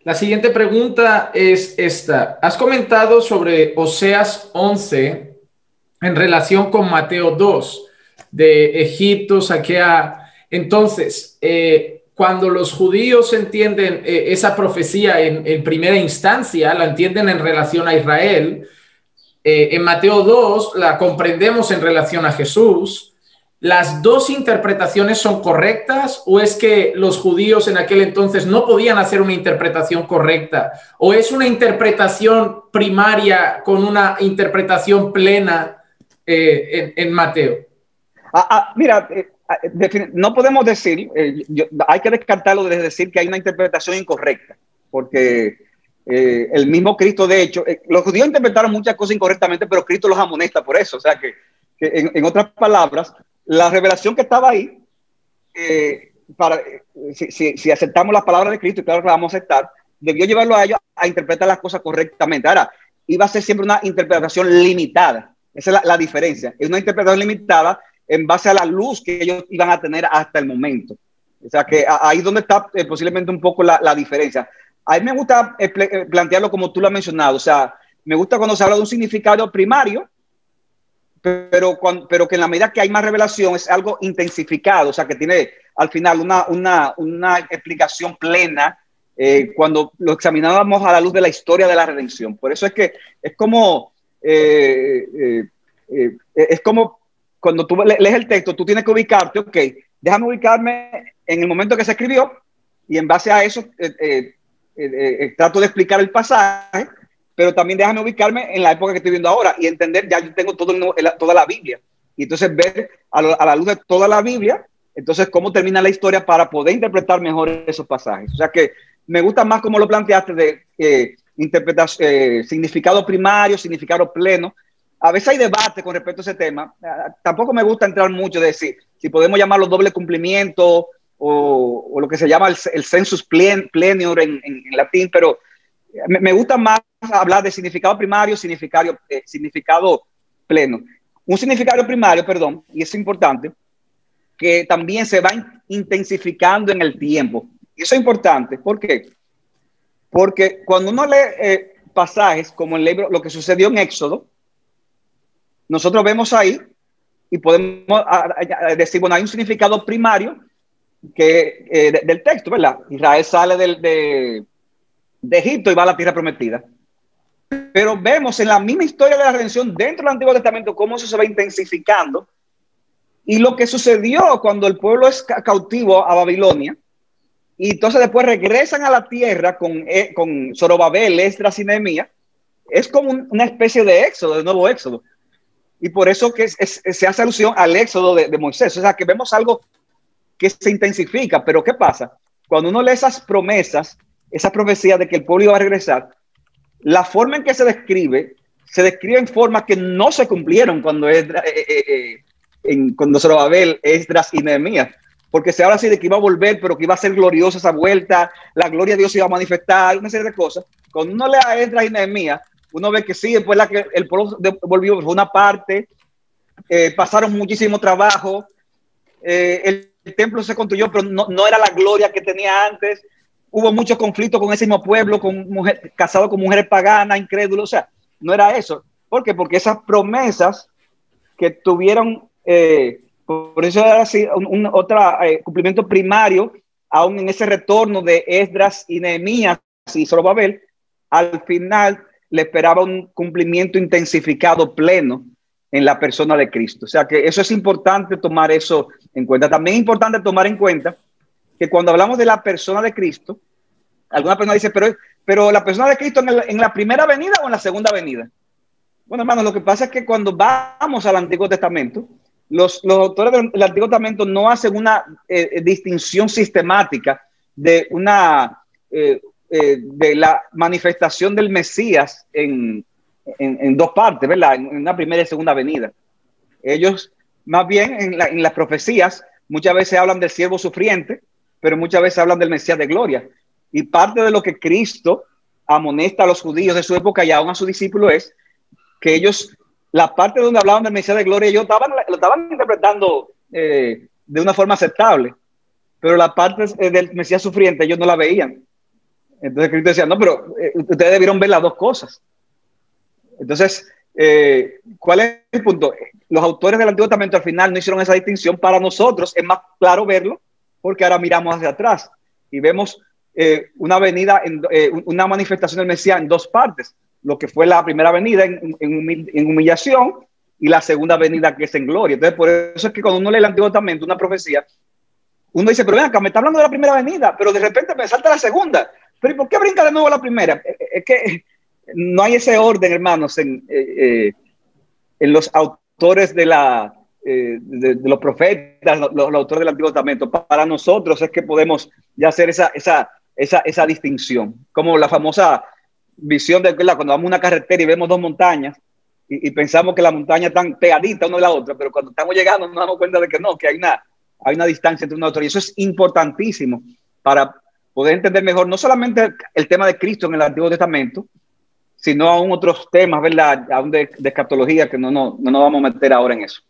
La siguiente pregunta es esta. Has comentado sobre Oseas 11 en relación con Mateo 2, de Egipto saquea. Entonces, cuando los judíos entienden esa profecía en primera instancia, la entienden en relación a Israel. En Mateo 2 la comprendemos en relación a Jesús. ¿Las dos interpretaciones son correctas o es que los judíos en aquel entonces no podían hacer una interpretación correcta? ¿O es una interpretación primaria con una interpretación plena en Mateo? Mira, no podemos decir, hay que descartarlo de decir que hay una interpretación incorrecta, porque el mismo Cristo, de hecho, los judíos interpretaron muchas cosas incorrectamente, pero Cristo los amonesta por eso. O sea que en otras palabras, la revelación que estaba ahí, si aceptamos las palabras de Cristo, y claro que la vamos a aceptar, debió llevarlo a ellos a interpretar las cosas correctamente. Ahora, iba a ser siempre una interpretación limitada. Esa es la diferencia. Es una interpretación limitada en base a la luz que ellos iban a tener hasta el momento. O sea que ahí es donde está posiblemente un poco la diferencia. A mí me gusta plantearlo como tú lo has mencionado. O sea, me gusta cuando se habla de un significado primario, pero que en la medida que hay más revelación es algo intensificado. O sea, que tiene al final una explicación plena cuando lo examinábamos a la luz de la historia de la redención. Por eso es que es como cuando tú lees el texto, tú tienes que ubicarte, ok, déjame ubicarme en el momento que se escribió y en base a eso trato de explicar el pasaje, pero también déjame ubicarme en la época que estoy viendo ahora y entender, ya yo tengo toda la Biblia. Y entonces ver a la luz de toda la Biblia, entonces cómo termina la historia para poder interpretar mejor esos pasajes. O sea que me gusta más como lo planteaste de interpretar significado primario, significado pleno. A veces hay debate con respecto a ese tema. Tampoco me gusta entrar mucho de decir si podemos llamarlo doble cumplimiento o lo que se llama el sensus plenior en latín, pero me gusta más hablar de significado primario, significado pleno. Un significado primario, perdón, y es importante, que también se va intensificando en el tiempo. Y eso es importante. ¿Por qué? Porque cuando uno lee pasajes como el libro, lo que sucedió en Éxodo, nosotros vemos ahí y podemos decir, bueno, hay un significado primario del texto, ¿verdad? Israel sale de Egipto y va a la tierra prometida. Pero vemos en la misma historia de la redención dentro del Antiguo Testamento cómo eso se va intensificando. Y lo que sucedió cuando el pueblo es cautivo a Babilonia, y entonces después regresan a la tierra con Zorobabel, Esdras y Nehemías, es como una especie de éxodo, de nuevo éxodo. Y por eso que se hace alusión al éxodo de Moisés. O sea, que vemos algo que se intensifica. Pero ¿qué pasa? Cuando uno lee esas promesas, esa profecía de que el pueblo iba a regresar, la forma en que se describe en formas que no se cumplieron cuando Zorobabel, Esdras y Nehemías. Porque se habla así de que iba a volver, pero que iba a ser gloriosa esa vuelta, la gloria de Dios iba a manifestar, una serie de cosas. Cuando uno lee a Esdras y Nehemías, uno ve que sí, después que el pueblo volvió, fue una parte, pasaron muchísimo trabajo, el templo se construyó, pero no era la gloria que tenía antes. Hubo muchos conflictos con ese mismo pueblo, casado con mujeres paganas, incrédulos. O sea, no era eso. ¿Por qué? Porque esas promesas que tuvieron, por eso era así, otro cumplimiento primario, aún en ese retorno de Esdras y Nehemías y Zorobabel, al final le esperaba un cumplimiento intensificado pleno en la persona de Cristo. O sea que eso es importante tomar eso en cuenta. También es importante tomar en cuenta que cuando hablamos de la persona de Cristo, alguna persona dice, pero la persona de Cristo en la primera venida o en la segunda venida. Bueno, hermanos, lo que pasa es que cuando vamos al Antiguo Testamento, los autores del Antiguo Testamento no hacen una distinción sistemática de la manifestación del Mesías en dos partes, ¿verdad? En una primera y segunda venida. Ellos, más bien, en las profecías, muchas veces hablan del siervo sufriente, pero muchas veces hablan del Mesías de gloria. Y parte de lo que Cristo amonesta a los judíos de su época y aún a sus discípulos es que ellos, la parte donde hablaban del Mesías de gloria, ellos lo estaban interpretando de una forma aceptable, pero la parte del Mesías sufriente ellos no la veían. Entonces Cristo decía, no, pero ustedes debieron ver las dos cosas. Entonces, ¿cuál es el punto? Los autores del Antiguo Testamento al final no hicieron esa distinción. Para nosotros es más claro verlo porque ahora miramos hacia atrás y vemos una venida, una manifestación del Mesías en dos partes. Lo que fue la primera venida en humillación y la segunda venida que es en gloria. Entonces, por eso es que cuando uno lee el Antiguo Testamento, una profecía, uno dice, pero ven acá, me está hablando de la primera venida, pero de repente me salta la segunda. Pero ¿y por qué brinca de nuevo la primera? Es que no hay ese orden, hermanos, en los autores de los profetas, los autores del Antiguo Testamento. Para nosotros es que podemos ya hacer esa distinción. Como la famosa visión de cuando vamos a una carretera y vemos dos montañas y pensamos que las montañas están pegaditas una de la otra, pero cuando estamos llegando nos damos cuenta de que no, que hay una distancia entre una y otra. Y eso es importantísimo para poder entender mejor no solamente el tema de Cristo en el Antiguo Testamento, sino aún otros temas, ¿verdad? Aún de escatología, que no nos vamos a meter ahora en eso.